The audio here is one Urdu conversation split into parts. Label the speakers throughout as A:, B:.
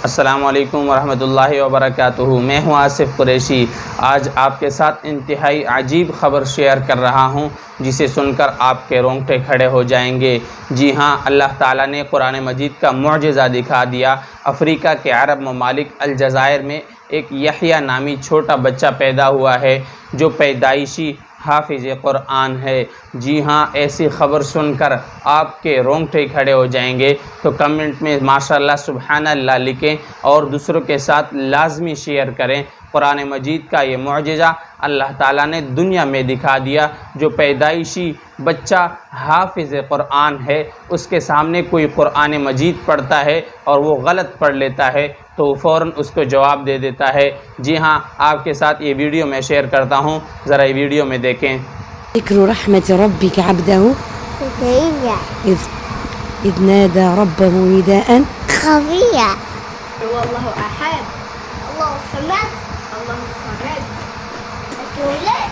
A: السلام علیکم ورحمۃ اللہ وبرکاتہ۔ میں ہوں آصف قریشی۔ آج آپ کے ساتھ انتہائی عجیب خبر شیئر کر رہا ہوں جسے سن کر آپ کے رونگٹے کھڑے ہو جائیں گے۔ جی ہاں، اللہ تعالیٰ نے قرآن مجید کا معجزہ دکھا دیا۔ افریقہ کے عرب ممالک الجزائر میں ایک یحییٰ نامی چھوٹا بچہ پیدا ہوا ہے جو پیدائشی حافظ قرآن ہے۔ جی ہاں، ایسی خبر سن کر آپ کے رونگٹے کھڑے ہو جائیں گے تو کمنٹ میں ماشاءاللہ سبحان اللہ لکھیں اور دوسروں کے ساتھ لازمی شیئر کریں۔ قرآن مجید کا یہ معجزہ اللہ تعالیٰ نے دنیا میں دکھا دیا۔ جو پیدائشی بچہ حافظ قرآن ہے، اس کے سامنے کوئی قرآن مجید پڑھتا ہے اور وہ غلط پڑھ لیتا ہے تو وہ فوراً اس کو جواب دے دیتا ہے۔ جی ہاں، آپ کے ساتھ یہ ویڈیو میں شیئر کرتا ہوں، ذرا یہ ویڈیو میں دیکھیں۔
B: ذکر رحمت ربک عبدہ اذ نادى ربه نداء
C: خفيا. هو الله أحد الله الصمد الله الصمد التولد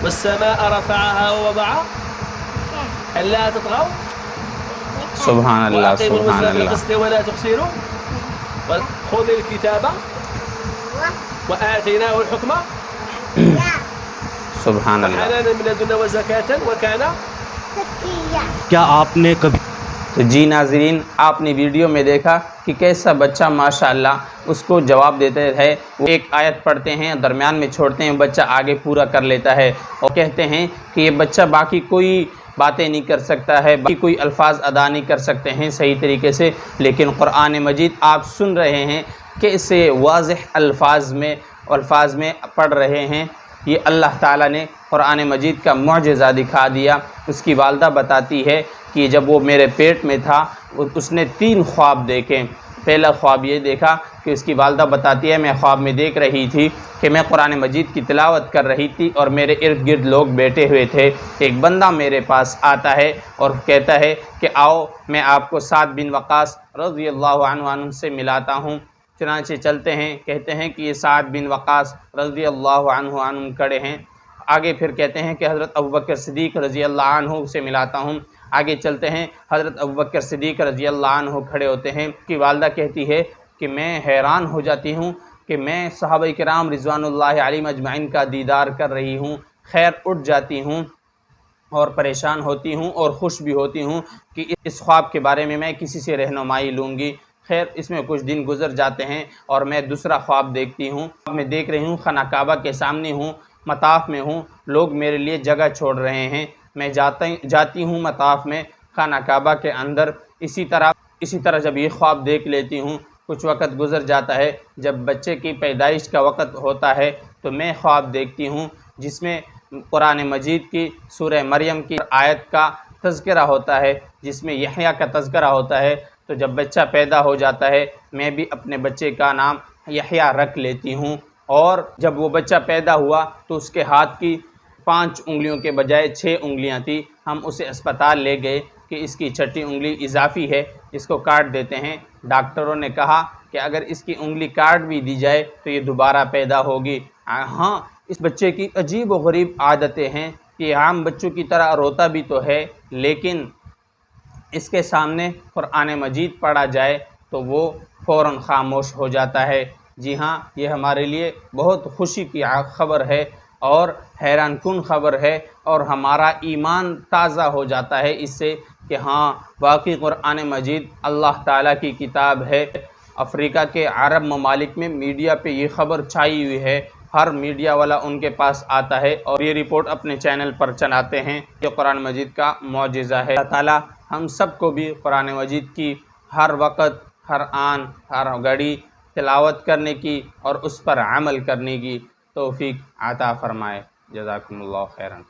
D: والسماء رفعها ووضع ألا تطغوا
A: سبحان اللہ
D: وأقيموا
A: سبحان
D: الوزن
A: اللہ
D: بالقسط ولا تخسروا وخذ الكتاب وآتيناه الحكم
A: سبحان اللہ۔
D: وحنانا من لدنا وزكاة وكان
C: زكيا.
E: کیا آپ نے کبھی
A: تو جی ناظرین، آپ نے ویڈیو میں دیکھا کہ کیسا بچہ ماشاءاللہ اس کو جواب دیتے ہے۔ وہ ایک آیت پڑھتے ہیں، درمیان میں چھوڑتے ہیں، بچہ آگے پورا کر لیتا ہے اور کہتے ہیں کہ یہ بچہ باقی کوئی باتیں نہیں کر سکتا ہے، باقی کوئی الفاظ ادا نہیں کر سکتے ہیں صحیح طریقے سے، لیکن قرآن مجید آپ سن رہے ہیں کہ اسے واضح الفاظ میں پڑھ رہے ہیں۔ یہ اللہ تعالیٰ نے قرآن مجید کا معجزہ دکھا دیا۔ اس کی والدہ بتاتی ہے کہ جب وہ میرے پیٹ میں تھا اس نے 3 خواب دیکھے۔ پہلا خواب یہ دیکھا کہ اس کی والدہ بتاتی ہے میں خواب میں دیکھ رہی تھی کہ میں قرآن مجید کی تلاوت کر رہی تھی اور میرے ارد گرد لوگ بیٹھے ہوئے تھے۔ ایک بندہ میرے پاس آتا ہے اور کہتا ہے کہ آؤ میں آپ کو سعد بن وقاص رضی اللہ عنہ سے ملاتا ہوں۔ چنانچہ چلتے ہیں، کہتے ہیں کہ یہ سعد بن وقاص رضی اللہ عنہ کھڑے ہیں۔ آگے پھر کہتے ہیں کہ حضرت ابوبکر صدیق رضی اللہ عنہ سے ملاتا ہوں۔ آگے چلتے ہیں، حضرت ابوبکر صدیق رضی اللہ عنہ کھڑے ہوتے ہیں۔ کی والدہ کہتی ہے کہ میں حیران ہو جاتی ہوں کہ میں صحابہ کرام رضوان اللہ علیہم اجمعین کا دیدار کر رہی ہوں۔ خیر اٹھ جاتی ہوں اور پریشان ہوتی ہوں اور خوش بھی ہوتی ہوں کہ اس خواب کے بارے میں کسی سے رہنمائی لوں گی۔ خیر اس میں کچھ دن گزر جاتے ہیں اور میں دوسرا خواب دیکھتی ہوں۔ میں دیکھ رہی ہوں خانہ کعبہ کے سامنے ہوں، مطاف میں ہوں، لوگ میرے لیے جگہ چھوڑ رہے ہیں۔ میں جاتی ہوں مطاف میں، خانہ کعبہ کے اندر۔ اسی طرح جب یہ خواب دیکھ لیتی ہوں، کچھ وقت گزر جاتا ہے۔ جب بچے کی پیدائش کا وقت ہوتا ہے تو میں خواب دیکھتی ہوں جس میں قرآن مجید کی سورہ مریم کی آیت کا تذکرہ ہوتا ہے، جس میں یحییٰ کا تذکرہ ہوتا ہے۔ تو جب بچہ پیدا ہو جاتا ہے میں بھی اپنے بچے کا نام یحییٰ رکھ لیتی ہوں، اور جب وہ بچہ پیدا ہوا تو اس کے ہاتھ کی 5 انگلیوں کے بجائے 6 انگلیاں تھیں۔ ہم اسے اسپتال لے گئے کہ اس کی 6ٹھی انگلی اضافی ہے، اس کو کاٹ دیتے ہیں۔ ڈاکٹروں نے کہا کہ اگر اس کی انگلی کاٹ بھی دی جائے تو یہ دوبارہ پیدا ہوگی۔ ہاں، اس بچے کی عجیب و غریب عادتیں ہیں کہ عام بچوں کی طرح روتا بھی تو ہے، لیکن اس کے سامنے قرآن مجید پڑھا جائے تو وہ فوراً خاموش ہو جاتا ہے۔ جی ہاں، یہ ہمارے لیے بہت خوشی کی خبر ہے اور حیران کن خبر ہے، اور ہمارا ایمان تازہ ہو جاتا ہے اس سے کہ ہاں واقعی قرآن مجید اللہ تعالیٰ کی کتاب ہے۔ افریقہ کے عرب ممالک میں میڈیا پہ یہ خبر چھائی ہوئی ہے، ہر میڈیا والا ان کے پاس آتا ہے اور یہ رپورٹ اپنے چینل پر چلاتے ہیں۔ یہ قرآن مجید کا معجزہ ہے۔ اللہ تعالیٰ ہم سب کو بھی قرآن مجید کی ہر وقت، ہر آن، ہر گھڑی تلاوت کرنے کی اور اس پر عمل کرنے کی توفیق عطا فرمائے۔ جزاکم اللہ خیراً۔